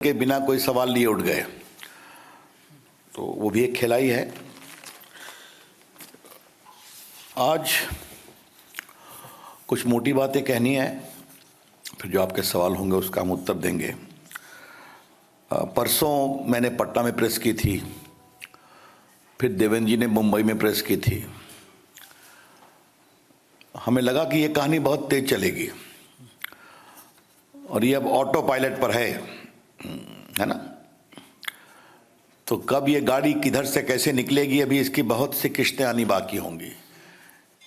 के बिना कोई सवाल लिए उठ गए, तो वो भी एक खिलाई है। आज कुछ मोटी बातें कहनी है, फिर जो आपके सवाल होंगे उसका हम उत्तर देंगे। परसों मैंने पटना में प्रेस की थी, फिर देवेंद्र जी ने मुंबई में प्रेस की थी। हमें लगा कि ये कहानी बहुत तेज चलेगी और ये अब ऑटो पायलट पर है ना। तो कब ये गाड़ी किधर से कैसे निकलेगी, अभी इसकी बहुत सी किस्तें आनी बाकी होंगी,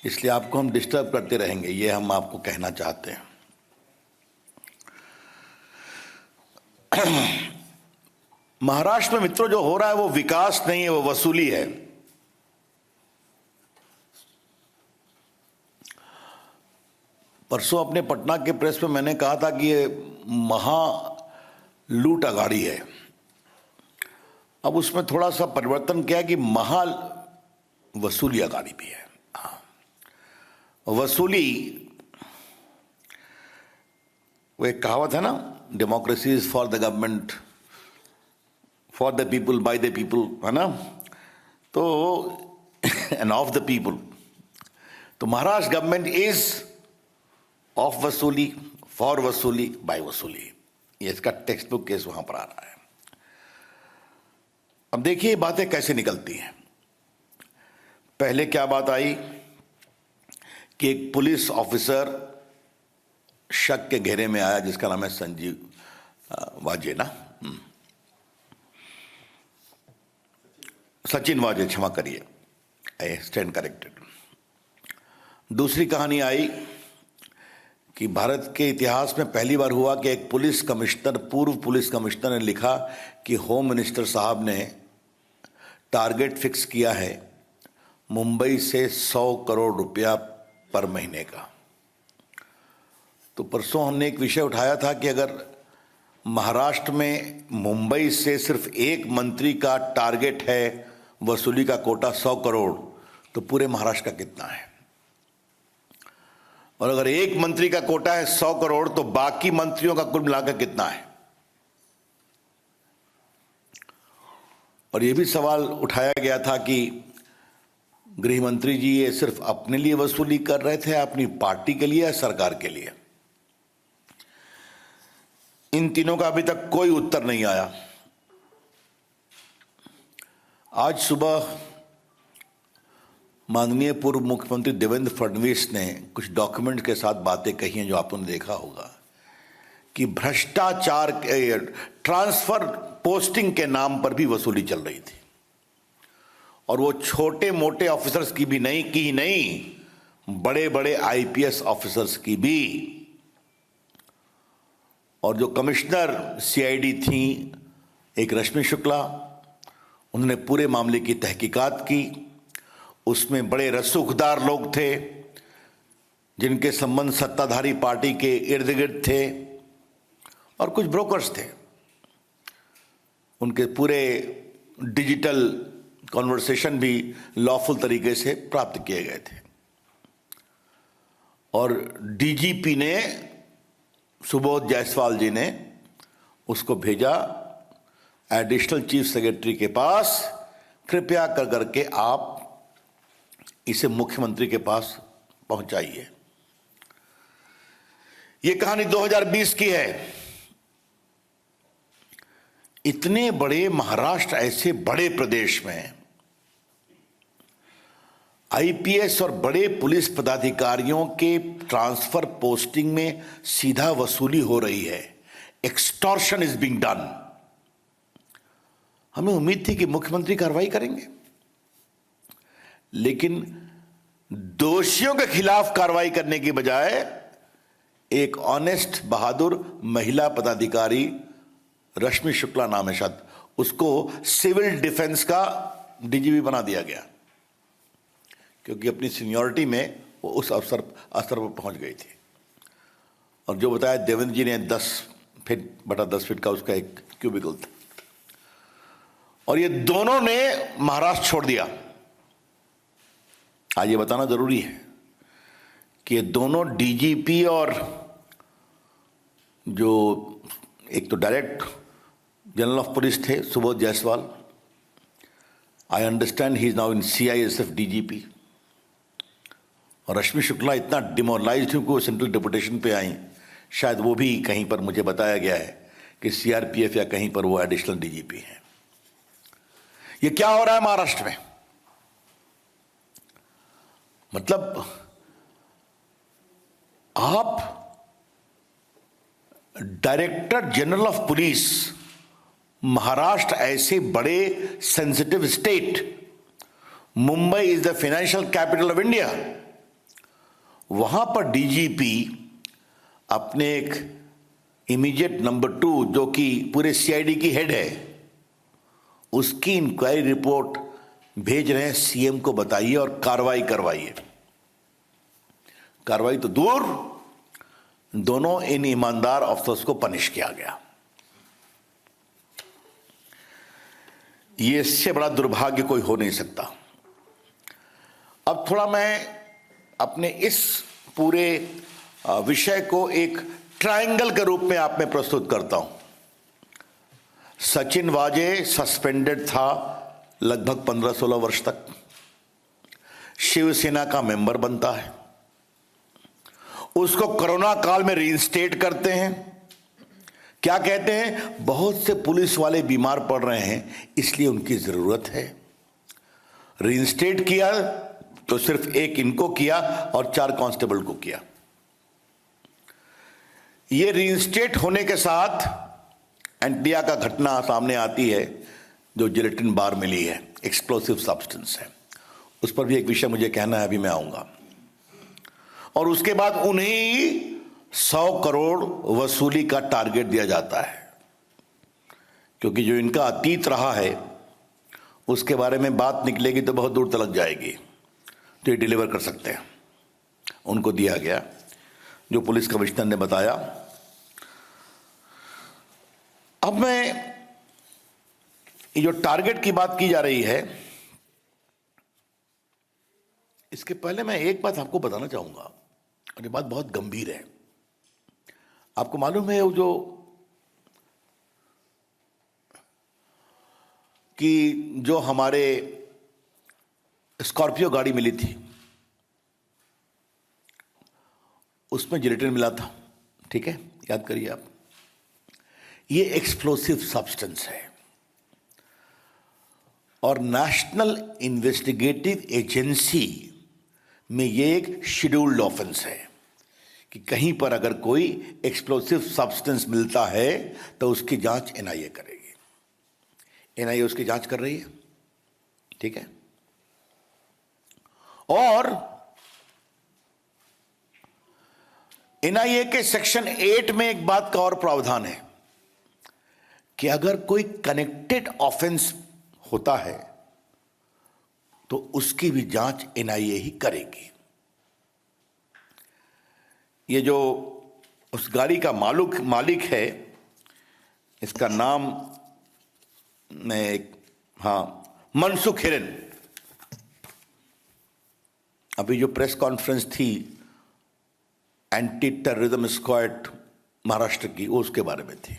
इसलिए आपको हम डिस्टर्ब करते रहेंगे, ये हम आपको कहना चाहते हैं। महाराष्ट्र में मित्रों जो हो रहा है वो विकास नहीं है, वो वसूली है। परसों अपने पटना के प्रेस में मैंने कहा था कि ये महा लूट अगाड़ी है। अब उसमें थोड़ा सा परिवर्तन किया कि महा वसूली अगाड़ी भी है। वसूली, वो एक कहावत है ना, democracy is for the government, for the people, by the people, है ना। तो एंड ऑफ द पीपल। तो महाराष्ट्र गवर्नमेंट इज ऑफ वसूली, फॉर वसूली, बाय वसूली। ये इसका टेक्स्ट बुक केस वहां पर आ रहा है। अब देखिए बातें कैसे निकलती हैं। पहले क्या बात आई कि एक पुलिस ऑफिसर शक के घेरे में आया जिसका नाम है संजीव वाजे ना, सचिन वाजे, क्षमा करिए, आई स्टैंड करेक्टेड। दूसरी कहानी आई कि भारत के इतिहास में पहली बार हुआ कि एक पुलिस कमिश्नर, पूर्व पुलिस कमिश्नर ने लिखा कि होम मिनिस्टर साहब ने टारगेट फिक्स किया है मुंबई से 100 करोड़ रुपया पर महीने का। तो परसों हमने एक विषय उठाया था कि अगर महाराष्ट्र में मुंबई से सिर्फ एक मंत्री का टारगेट है वसूली का कोटा 100 करोड़, तो पूरे महाराष्ट्र का कितना है। और अगर एक मंत्री का कोटा है 100 करोड़, तो बाकी मंत्रियों का कुल मिलाकर कितना है। और यह भी सवाल उठाया गया था कि गृह मंत्री जी ये सिर्फ अपने लिए वसूली कर रहे थे, अपनी पार्टी के लिए या सरकार के लिए। इन तीनों का अभी तक कोई उत्तर नहीं आया। आज सुबह माननीय पूर्व मुख्यमंत्री देवेंद्र फडणवीस ने कुछ डॉक्यूमेंट के साथ बातें कही हैं जो आपने देखा होगा कि भ्रष्टाचार, ट्रांसफर पोस्टिंग के नाम पर भी वसूली चल रही थी। और वो छोटे मोटे ऑफिसर्स की भी नहीं, बड़े बड़े आईपीएस ऑफिसर्स की भी। और जो कमिश्नर सीआईडी थी एक रश्मि शुक्ला, उन्होंने पूरे मामले की तहकीकात की। उसमें बड़े रसूखदार लोग थे जिनके संबंध सत्ताधारी पार्टी के इर्द गिर्द थे और कुछ ब्रोकर्स थे। उनके पूरे डिजिटल कॉन्वर्सेशन भी लॉफुल तरीके से प्राप्त किए गए थे। और डीजीपी ने, सुबोध जायसवाल जी ने उसको भेजा एडिशनल चीफ सेक्रेटरी के पास, कृपया कर करके आप इसे मुख्यमंत्री के पास पहुंचाइए। यह कहानी 2020 की है। इतने बड़े महाराष्ट्र, ऐसे बड़े प्रदेश में आईपीएस और बड़े पुलिस पदाधिकारियों के ट्रांसफर पोस्टिंग में सीधा वसूली हो रही है। Extortion is being done. हमें उम्मीद थी कि मुख्यमंत्री कार्रवाई करेंगे, लेकिन दोषियों के खिलाफ कार्रवाई करने की बजाय एक ऑनेस्ट, बहादुर महिला पदाधिकारी, रश्मि शुक्ला नाम है शायद, उसको सिविल डिफेंस का डीजीपी बना दिया गया, क्योंकि अपनी सीनियरिटी में वो उस स्तर पर पहुंच गई थी। और जो बताया देवेंद्र जी ने 10 फीट बटा 10 फीट का उसका एक क्यूबिकल था। और ये दोनों ने महाराष्ट्र छोड़ दिया। आज ये बताना जरूरी है कि ये दोनों डीजीपी और जो एक तो डायरेक्ट जनरल ऑफ पुलिस थे Subodh Jaiswal. I understand he is now in CISF DGP। और रश्मि शुक्ला इतना डिमोरलाइज्ड हुई कि वो सेंट्रल डेपुटेशन पे आई, शायद वो भी कहीं पर मुझे बताया गया है कि CRPF या कहीं पर वो एडिशनल DGP हैं। ये क्या हो रहा है महाराष्ट्र में? मतलब आप director general of police, Maharashtra ऐसे बड़े sensitive state, Mumbai is the financial capital of India, वहां पर DGP अपने एक इमीडिएट नंबर 2 जो कि पूरे CID की हेड है, उसकी इंक्वायरी रिपोर्ट भेज रहे हैं CM को, बताइए, और कार्रवाई करवाइए। कार्रवाई तो दूर, दोनों इन ईमानदार अफसर्स को पनिश किया गया। ये इससे बड़ा दुर्भाग्य कोई हो नहीं सकता। अब थोड़ा मैं अपने इस पूरे विषय को एक ट्रायंगल के रूप में आप में प्रस्तुत करता हूं। सचिन वाजे सस्पेंडेड था लगभग 15-16 वर्ष तक, शिवसेना का मेंबर बनता है, उसको कोरोना काल में रीइंस्टेट करते हैं। क्या कहते हैं? बहुत से पुलिस वाले बीमार पड़ रहे हैं, इसलिए उनकी जरूरत है। रीइंस्टेट किया तो सिर्फ एक इनको किया और 4 कांस्टेबल को किया। ये रीइंस्टेट होने के साथ एंटिया का घटना सामने आती है, जो जिलेटिन बार मिली है, एक्सप्लोसिव सब्सटेंस है। उस पर भी एक विषय मुझे कहना है, अभी मैं आऊंगा। और उसके बाद उन्हें 100 करोड़ वसूली का टारगेट दिया जाता है, क्योंकि जो इनका अतीत रहा है उसके बारे में बात निकलेगी तो बहुत दूर तक जाएगी, तो ये डिलीवर कर सकते हैं। उनको दिया गया, जो पुलिस कमिश्नर ने बताया। अब मैं ये जो टारगेट की बात की जा रही है, इसके पहले मैं एक बात आपको बताना चाहूंगा, और ये बात बहुत गंभीर है। आपको मालूम है वो जो कि जो हमारे स्कॉर्पियो गाड़ी मिली थी, उसमें जिलेटिन मिला था, ठीक है, याद करिए आप। ये एक्सप्लोसिव सब्सटेंस है और नेशनल इन्वेस्टिगेटिव एजेंसी में ये एक शेड्यूल्ड ऑफेंस है कि कहीं पर अगर कोई एक्सप्लोसिव सब्सटेंस मिलता है तो उसकी जांच NIA करेगी। NIA उसकी जांच कर रही है, ठीक है। और NIA के सेक्शन 8 में एक बात का और प्रावधान है कि अगर कोई कनेक्टेड ऑफेंस होता है तो उसकी भी जांच NIA ही करेगी। ये जो उस गाड़ी का मालिक है, इसका नाम मनसुख हिरेन। अभी जो प्रेस कॉन्फ्रेंस थी एंटी टेररिज्म स्क्वाड महाराष्ट्र की, वो उसके बारे में थी,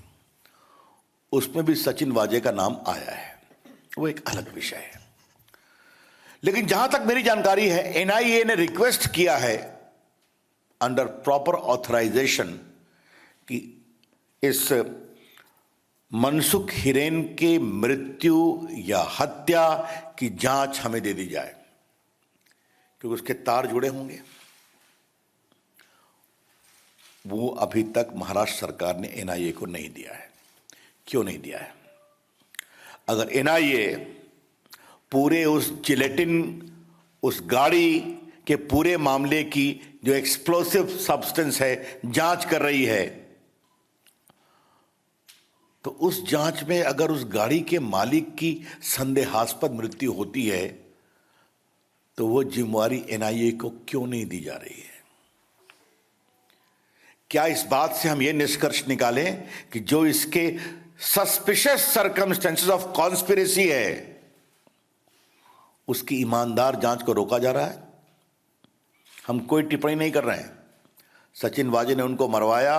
उसमें भी सचिन वाजे का नाम आया है, वो एक अलग विषय है। लेकिन जहां तक मेरी जानकारी है, NIA ने रिक्वेस्ट किया है अंडर प्रॉपर ऑथराइजेशन कि इस मनसुख हिरेन के मृत्यु या हत्या की जांच हमें दे दी जाए, क्योंकि उसके तार जुड़े होंगे। वो अभी तक महाराष्ट्र सरकार ने NIA को नहीं दिया है। क्यों नहीं दिया है? अगर NIA पूरे उस जिलेटिन, उस गाड़ी के पूरे मामले की जो एक्सप्लोसिव सब्सटेंस है जांच कर रही है, तो उस जांच में अगर उस गाड़ी के मालिक की संदेहास्पद मृत्यु होती है तो वो जिम्मेवारी NIA को क्यों नहीं दी जा रही है? क्या इस बात से हम ये निष्कर्ष निकालें कि जो इसके सस्पिशियस सर्कमस्टेंसेस ऑफ कॉन्स्पिरेसी है, उसकी ईमानदार जांच को रोका जा रहा है? हम कोई टिप्पणी नहीं कर रहे हैं। सचिन वाजे ने उनको मरवाया,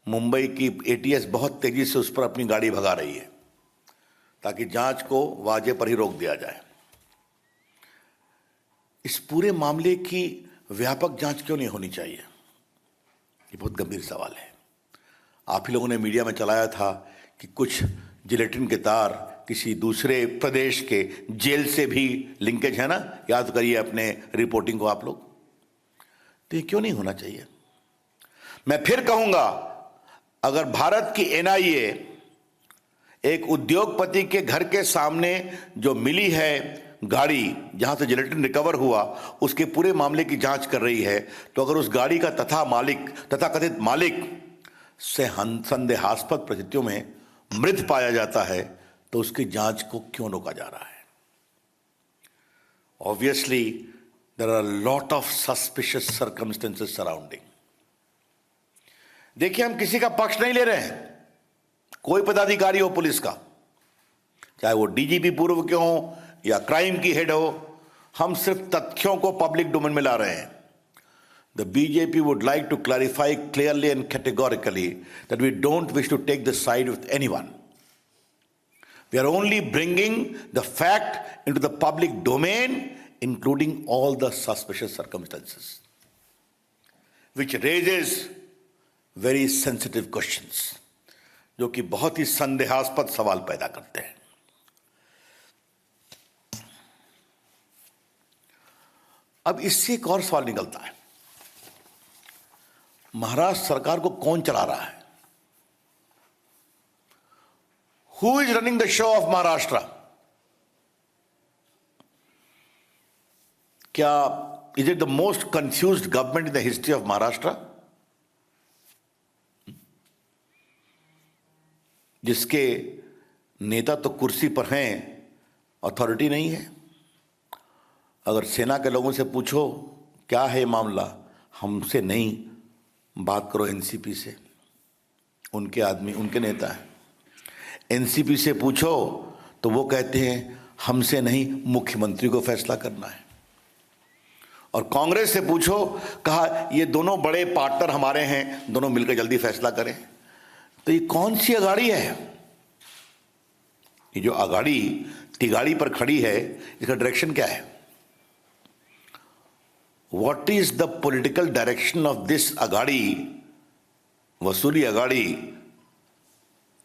मुंबई की एटीएस बहुत तेजी से उस पर अपनी गाड़ी भगा रही है ताकि जांच को वाजे पर ही रोक दिया जाए। इस पूरे मामले की व्यापक जांच क्यों नहीं होनी चाहिए? ये बहुत गंभीर सवाल है। आप ही लोगों ने मीडिया में चलाया था कि कुछ जिलेटिन के तार किसी दूसरे प्रदेश के जेल से भी लिंकेज है ना, याद करिए अपने रिपोर्टिंग को आप लोग। तो ये क्यों नहीं होना चाहिए? मैं फिर कहूंगा, अगर भारत की एनआईए एक उद्योगपति के घर के सामने जो मिली है गाड़ी जहां से जिलेटिन रिकवर हुआ, उसके पूरे मामले की जांच कर रही है, तो अगर उस गाड़ी का तथाकथित मालिक से संदेहास्पद परिस्थितियों में मृत पाया जाता है, तो उसकी जांच को क्यों रोका जा रहा है? Obviously there are lot of suspicious circumstances surrounding. देखिए, हम किसी का पक्ष नहीं ले रहे हैं, कोई पदाधिकारी हो पुलिस का, चाहे वो डीजीपी पूर्व के हो या क्राइम की हेड हो, हम सिर्फ तथ्यों को पब्लिक डोमेन में ला रहे हैं। The BJP would like to clarify clearly and categorically that we don't wish to take the side with anyone. We are only bringing the fact into the public domain, including all the suspicious circumstances, which raises very sensitive questions, जो कि बहुत ही संदेहास्पद सवाल पैदा करते हैं। अब इससे एक और सवाल निकलता है, महाराष्ट्र सरकार को कौन चला रहा है? Who is running the show of Maharashtra? क्या is it the most confused government in the history of Maharashtra? जिसके नेता तो कुर्सी पर हैं, अथॉरिटी नहीं है। अगर सेना के लोगों से पूछो क्या है मामला, हमसे नहीं, बात करो एनसीपी से, उनके आदमी, उनके नेता है। एनसीपी से पूछो तो वो कहते हैं हमसे नहीं, मुख्यमंत्री को फैसला करना है। और कांग्रेस से पूछो, कहा ये दोनों बड़े पार्टनर हमारे हैं, दोनों मिलकर जल्दी फैसला करें। तो ये कौन सी अगाड़ी है? ये जो अगाड़ी तिगाड़ी पर खड़ी है, इसका डायरेक्शन क्या है? What is the political direction of this Agadi, Vasuli Agadi,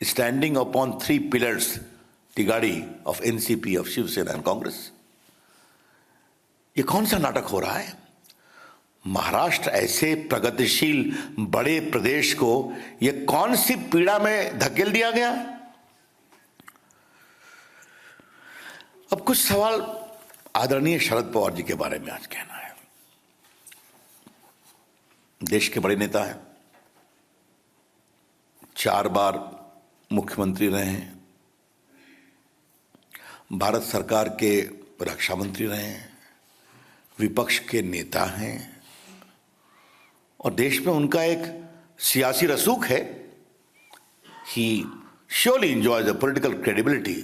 standing upon three pillars, Tigadi of NCP, of Shiv Sena and Congress? ये कौन सा नाटक हो रहा है? महाराष्ट्र ऐसे प्रगतिशील बड़े प्रदेश को ये कौन सी पीड़ा में धकेल दिया गया? अब कुछ सवाल आदरणीय शरद पवार जी के बारे में आज कहना है। देश के बड़े नेता हैं, 4 बार मुख्यमंत्री रहे हैं, भारत सरकार के रक्षा मंत्री रहे हैं, विपक्ष के नेता हैं, और देश में उनका एक सियासी रसूख है। ही surely enjoys the political credibility.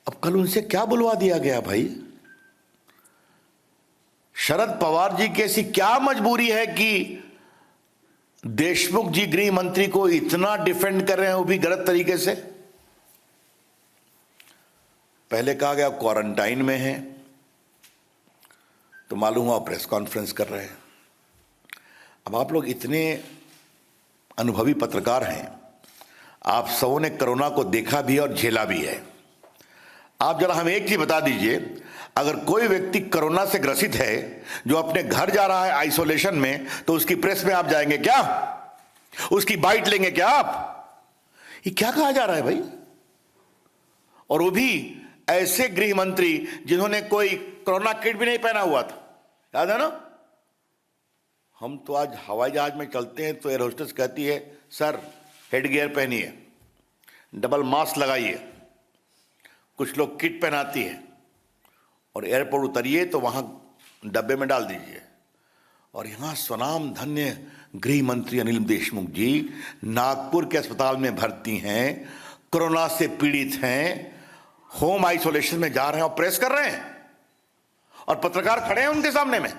अब कल उनसे क्या बुलवा दिया गया भाई? शरद पवार जी की ऐसी क्या मजबूरी है कि देशमुख जी गृह मंत्री को इतना डिफेंड कर रहे हैं, वो भी गलत तरीके से? पहले कहा गया क्वारंटाइन में है, तो मालूम हुआ प्रेस कॉन्फ्रेंस कर रहे हैं। अब आप लोग इतने अनुभवी पत्रकार हैं, आप सबों ने कोरोना को देखा भी और झेला भी है। आप जरा हमें एक चीज बता दीजिए, अगर कोई व्यक्ति कोरोना से ग्रसित है जो अपने घर जा रहा है आइसोलेशन में, तो उसकी प्रेस में आप जाएंगे क्या? उसकी बाइट लेंगे क्या आप? ये क्या कहा जा रहा है भाई? और वो भी ऐसे गृह मंत्री जिन्होंने कोई कोरोना किट भी नहीं पहना हुआ था, याद है ना? हम तो आज हवाई जहाज में चलते हैं तो एयर होस्टेस कहती है सर हेड गियर पहनिए, डबल मास्क लगाइए, कुछ लोग किट पहनाती है, और एयरपोर्ट उतरिए तो वहां डब्बे में डाल दीजिए। और यहां स्वनाम धन्य गृह मंत्री अनिल देशमुख जी नागपुर के अस्पताल में भर्ती हैं, कोरोना से पीड़ित हैं, होम आइसोलेशन में जा रहे हैं और प्रेस कर रहे हैं, और पत्रकार खड़े हैं उनके सामने में।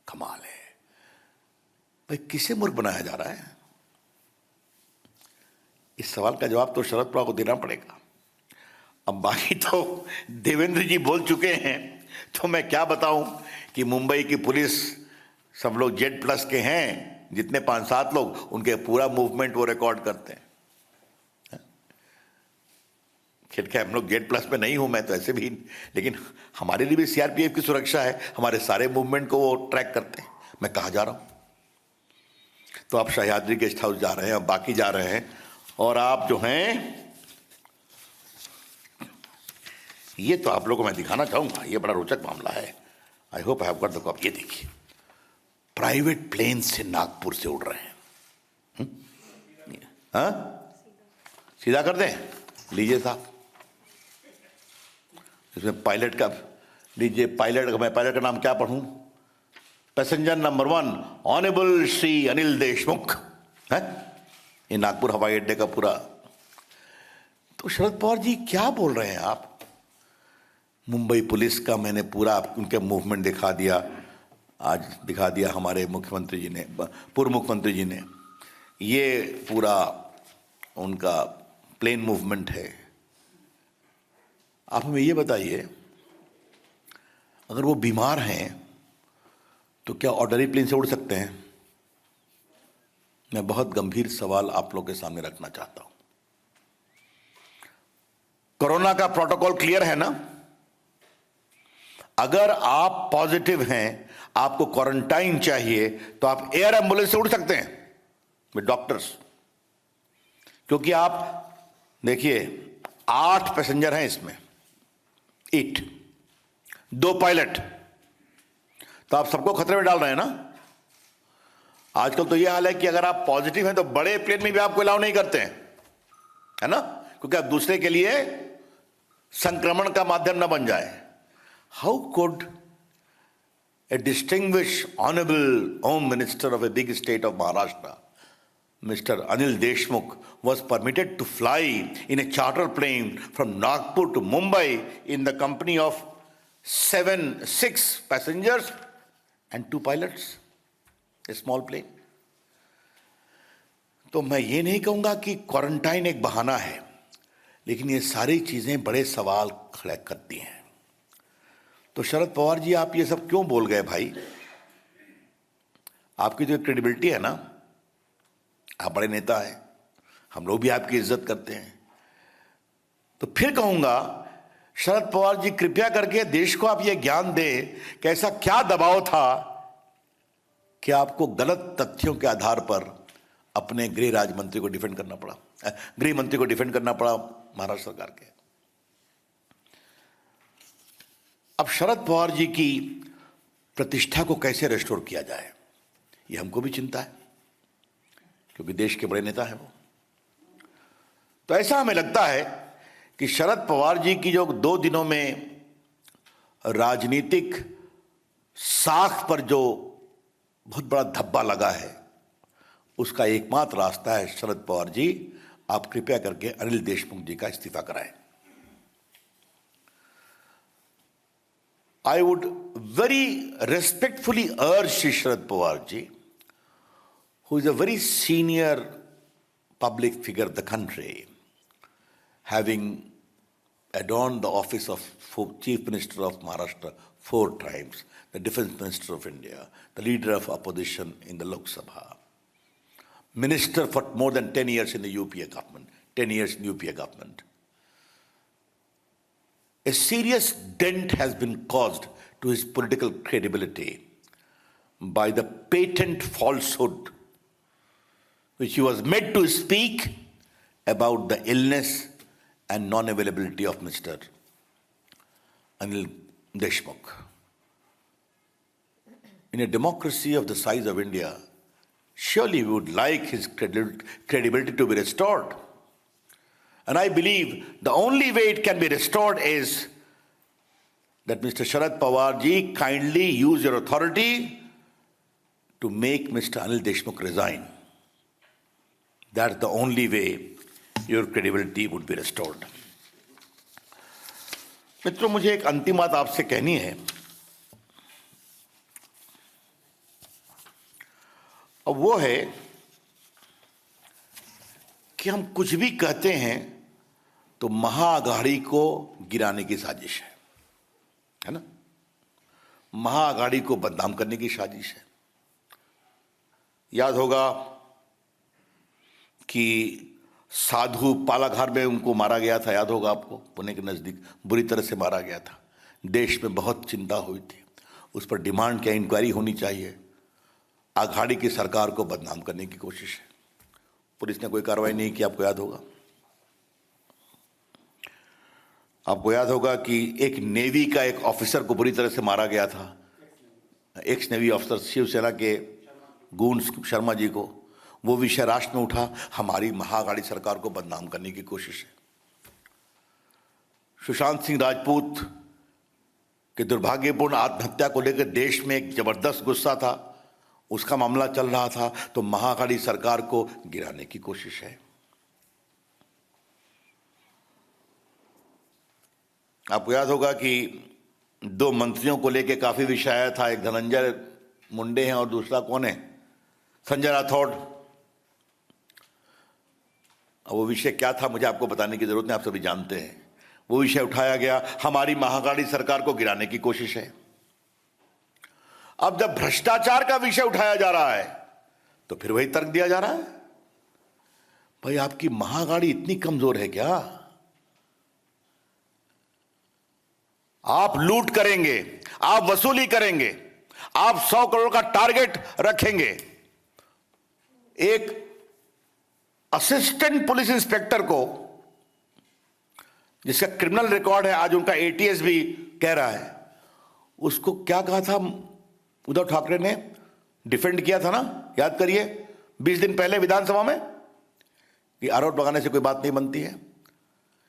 कमाल है। भाई किसे मूर्ख बनाया जा रहा है? इस सवाल का जवाब तो शरद पवार को देना पड़ेगा। अब बाकी तो देवेंद्र जी बोल चुके हैं, तो मैं क्या बताऊं कि मुंबई की पुलिस सब लोग जेड प्लस के हैं, जितने 5-7 लोग, उनके पूरा मूवमेंट वो रिकॉर्ड करते हैं। खैर हम लोग जेड प्लस पे नहीं हूं मैं तो ऐसे भी, लेकिन हमारे लिए भी सीआरपीएफ की सुरक्षा है, हमारे सारे मूवमेंट को वो ट्रैक करते हैं। मैं कहाँ जा रहा हूं? तो आप सह्याद्री गेस्ट हाउस जा रहे हैं, अब बाकी जा रहे हैं, और आप जो हैं, ये तो आप लोगों को मैं दिखाना चाहूंगा, ये बड़ा रोचक मामला है। I hope I have got the copy. ये देखिए, प्राइवेट प्लेन से नागपुर से उड़ रहे हैं। हाँ, सीधा कर दें? लीजिए साहब, इसमें पायलट का लीजिए, मैं पायलट का नाम क्या पढ़ूं? Passenger number 1 honourable Shri Anil Deshmukh है। ये नागपुर हवाई अड्डे का पूरा। तो शरद पवार जी क्या बोल रहे हैं आप? मुंबई पुलिस का मैंने पूरा उनके मूवमेंट दिखा दिया, आज दिखा दिया हमारे मुख्यमंत्री जी ने, पूर्व मुख्यमंत्री जी ने। ये पूरा उनका प्लेन मूवमेंट है। आप हमें ये बताइए, अगर वो बीमार हैं तो क्या ऑर्डिनरी प्लेन से उड़ सकते हैं? मैं बहुत गंभीर सवाल आप लोगों के सामने रखना चाहता हूं। कोरोना का प्रोटोकॉल क्लियर है ना? अगर आप पॉजिटिव हैं, आपको क्वारंटाइन चाहिए, तो आप एयर एम्बुलेंस से उड़ सकते हैं विद डॉक्टर्स। क्योंकि आप देखिए, 8 पैसेंजर हैं इसमें, 8, 2 पायलट, तो आप सबको खतरे में डाल रहे हैं ना। आजकल तो यह हाल है कि अगर आप पॉजिटिव हैं तो बड़े प्लेन में भी आपको अलाउ नहीं करते हैं, है ना, क्योंकि आप दूसरे के लिए संक्रमण का माध्यम न बन जाए। How could a distinguished honorable home minister of a big state of Maharashtra, Mr. Anil Deshmukh, was permitted to fly in a charter plane from Nagpur to Mumbai in the company of 6 passengers and 2 pilots, a small plane. तो मैं ये नहीं कहूंगा कि quarantine एक बहाना है, लेकिन ये सारी चीजें बड़े सवाल खड़े करती हैं। तो शरद पवार जी, आप ये सब क्यों बोल गए भाई? आपकी जो क्रेडिबिलिटी है ना, आप बड़े नेता हैं, हम लोग भी आपकी इज्जत करते हैं। तो फिर कहूंगा, शरद पवार जी कृपया करके देश को आप ये ज्ञान दें कि ऐसा क्या दबाव था कि आपको गलत तथ्यों के आधार पर अपने गृह राज्य मंत्री को डिफेंड करना पड़ा, गृह मंत्री को डिफेंड करना पड़ा महाराष्ट्र सरकार के। अब शरद पवार जी की प्रतिष्ठा को कैसे रेस्टोर किया जाए, ये हमको भी चिंता है, क्योंकि देश के बड़े नेता हैं वो। तो ऐसा हमें लगता है कि शरद पवार जी की जो 2 दिनों में राजनीतिक साख पर जो बहुत बड़ा धब्बा लगा है, उसका एकमात्र रास्ता है, शरद पवार जी आप कृपया करके अनिल देशमुख जी का इस्तीफा कराएं। I would very respectfully urge Shri Sharad Pawar ji, who is a very senior public figure of the country, having adorned the office of Chief Minister of Maharashtra 4 times, the Defense Minister of India, the leader of opposition in the Lok Sabha, minister for more than 10 years in the UPA government, 10 years in UPA government. A serious dent has been caused to his political credibility by the patent falsehood which he was made to speak about the illness and non-availability of Mr. Anil Deshmukh. In a democracy of the size of India, surely we would like his credibility to be restored. And I believe the only way it can be restored is that Mr. Sharad Pawar ji kindly use your authority to make Mr. Anil Deshmukh resign. That's the only way your credibility would be restored. मित्रों, मुझे एक अंतिम बात आपसे कहनी है। अब वो है कि हम कुछ भी कहते हैं तो महाअघाड़ी को गिराने की साजिश है ना, महाअघाड़ी को बदनाम करने की साजिश है। याद होगा कि साधु पालाघार में उनको मारा गया था, याद होगा आपको, पुणे के नजदीक बुरी तरह से मारा गया था। देश में बहुत चिंता हुई थी, उस पर डिमांड किया इंक्वायरी होनी चाहिए। अघाड़ी की सरकार को बदनाम करने की कोशिश है, पुलिस ने कोई कार्रवाई नहीं की। आपको याद होगा, आपको याद होगा कि एक नेवी का एक ऑफिसर को बुरी तरह से मारा गया था, एक्स नेवी ऑफिसर शिवसेना के गुण शर्मा जी को। वो विषय राष्ट्र में उठा, हमारी महाअघाड़ी सरकार को बदनाम करने की कोशिश है। सुशांत सिंह राजपूत के दुर्भाग्यपूर्ण आत्महत्या को लेकर देश में एक जबरदस्त गुस्सा था, उसका मामला चल रहा था, तो महाअघाड़ी सरकार को गिराने की कोशिश है। आपको याद होगा कि दो मंत्रियों को लेकर काफी विषय आया था, एक धनंजय मुंडे हैं और दूसरा कौन है, संजय राठौड़। अब वो विषय क्या था मुझे आपको बताने की जरूरत नहीं, आप सभी जानते हैं। वो विषय उठाया गया, हमारी महाअघाड़ी सरकार को गिराने की कोशिश है। अब जब भ्रष्टाचार का विषय उठाया जा रहा है तो फिर वही तर्क दिया जा रहा है, भाई आपकी महाअघाड़ी इतनी कमजोर है क्या? आप लूट करेंगे, आप वसूली करेंगे, आप 100 करोड़ का टारगेट रखेंगे। एक असिस्टेंट पुलिस इंस्पेक्टर को, जिसका क्रिमिनल रिकॉर्ड है, आज उनका एटीएस भी कह रहा है, उसको क्या कहा था उद्धव ठाकरे ने, डिफेंड किया था ना, याद करिए 20 दिन पहले विधानसभा में, कि आरोप लगाने से कोई बात नहीं बनती है।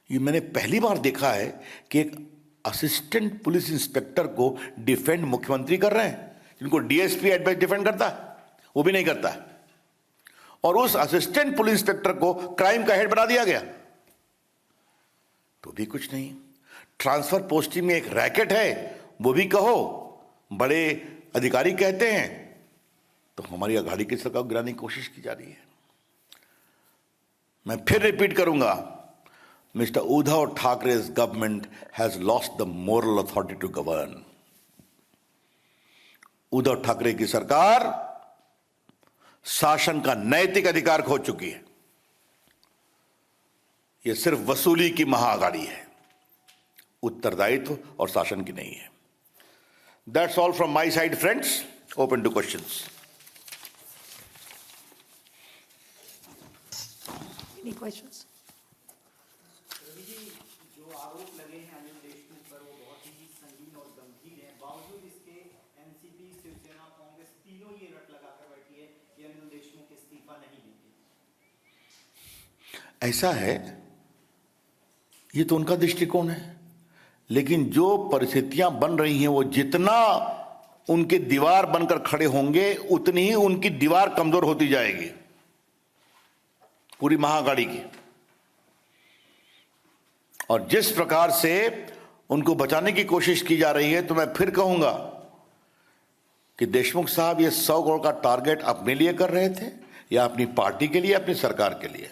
ये मैंने पहली बार देखा है कि एक असिस्टेंट पुलिस इंस्पेक्टर को डिफेंड मुख्यमंत्री कर रहे हैं, जिनको डीएसपी एडवाइस डिफेंड करता है वो भी नहीं करता है, और उस असिस्टेंट पुलिस इंस्पेक्टर को क्राइम का हेड बना दिया गया तो भी कुछ नहीं। ट्रांसफर पोस्टिंग में एक रैकेट है, वो भी कहो, बड़े अधिकारी कहते हैं, तो हमारी अघाड़ी की सरकार को गिराने की कोशिश की जा रही है। मैं फिर रिपीट करूंगा, mister Uddhav Thackeray's government has lost the moral authority to govern. Uddhav Thackeray की सरकार शासन का नैतिक अधिकार खो चुकी है। यह सिर्फ वसूली की महाअघाड़ी है, उत्तरदायित्व और शासन की नहीं है। That's all from my side friends, open two questions. Any questions? जो आरोप लगे हैं अनिल देशमुख पर वो बहुत ही संगीन और गंभीर हैं, बावजूद इसके एनसीपी, शिवसेना, कांग्रेस तीनों ये रट लगाकर बैठी है कि अनिल देशमुख इस्तीफा नहीं देंगे। ऐसा है, ये तो उनका दृष्टिकोण है, लेकिन जो परिस्थितियां बन रही हैं वो जितना उनके दीवार बनकर खड़े होंगे उतनी ही उनकी दीवार कमजोर होती जाएगी, पूरी महाअघाड़ी की। और जिस प्रकार से उनको बचाने की कोशिश की जा रही है, तो मैं फिर कहूंगा कि देशमुख साहब ये 100 करोड़ का टारगेट अपने लिए कर रहे थे या अपनी पार्टी के लिए, अपनी सरकार के लिए?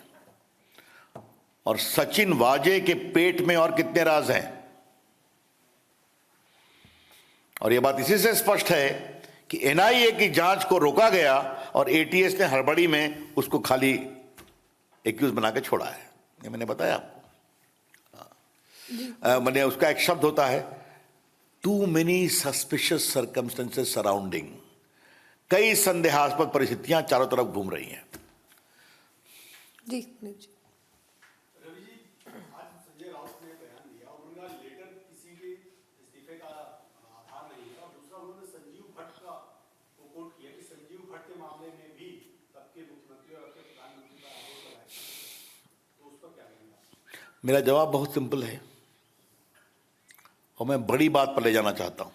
और सचिन वाजे के पेट में और कितने राज हैं? और यह बात इसी से स्पष्ट है कि एनआईए की जांच को रोका गया और एटीएस ने हड़बड़ी में उसको खाली एक्यूज बना के छोड़ा है। ये मैंने बताया आपको। मैंने उसका एक शब्द होता है, too many suspicious circumstances surrounding. कई संदेहास्पद परिस्थितियां चारों तरफ घूम रही हैं। जी जी। रवि जी, आज संजय राउत ने बयान दिया और उनका लेटर किसी के इस्तीफे का आधार नहीं है, और दूसरा उन्होंने संजीव भट्ट का कोट किया कि संजीव भट्ट के मामले में भी तब के मुख्यमंत्री और अब के प्रधानमंत्री पर आरोप लगाए, तो उस पर क्या कहेंगे? मेरा जवाब बहुत सिंपल है और मैं बड़ी बात पर ले जाना चाहता हूं।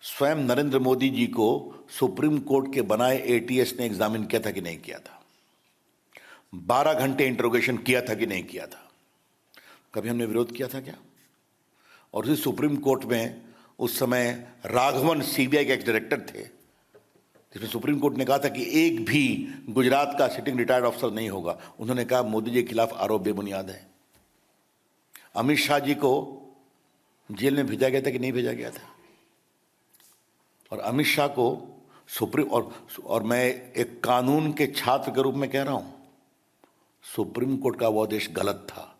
स्वयं नरेंद्र मोदी जी को सुप्रीम कोर्ट के बनाए एटीएस ने एग्जामिन किया था कि नहीं किया था? 12 घंटे इंटरोगेशन किया था कि नहीं किया था? कभी हमने विरोध किया था क्या? और उसी सुप्रीम कोर्ट में उस समय राघवन सीबीआई के एक्स डायरेक्टर थे, जिसमें सुप्रीम कोर्ट ने कहा था कि एक भी गुजरात का सिटिंग रिटायर्ड ऑफिसर नहीं होगा। उन्होंने कहा मोदी जी के खिलाफ आरोप बेबुनियाद है। अमित शाह जी को जेल में भेजा गया था कि नहीं भेजा गया था? और अमित शाह को सुप्रीम और मैं एक कानून के छात्र के रूप में कह रहा हूं, सुप्रीम कोर्ट का वो आदेश गलत था।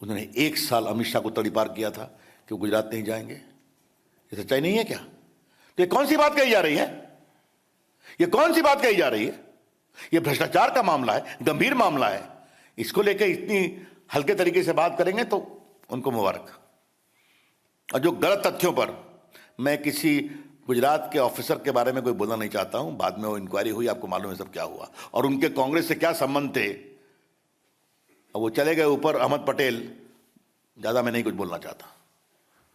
उन्होंने 1 साल अमित शाह को तड़ीपार किया था कि वो गुजरात नहीं जाएंगे। ये सच्चाई नहीं है क्या? तो ये कौन सी बात कही जा रही है? ये कौन सी बात कही जा रही है? ये भ्रष्टाचार का मामला है, गंभीर मामला है। इसको लेकर इतनी हल्के तरीके से बात करेंगे तो उनको मुबारक। और जो गलत तथ्यों पर, मैं किसी गुजरात के ऑफिसर के बारे में कोई बोलना नहीं चाहता हूं। बाद में वो इंक्वायरी हुई, आपको मालूम है सब क्या हुआ, और उनके कांग्रेस से क्या संबंध थे। अब वो चले गए ऊपर, अहमद पटेल, ज्यादा मैं नहीं कुछ बोलना चाहता।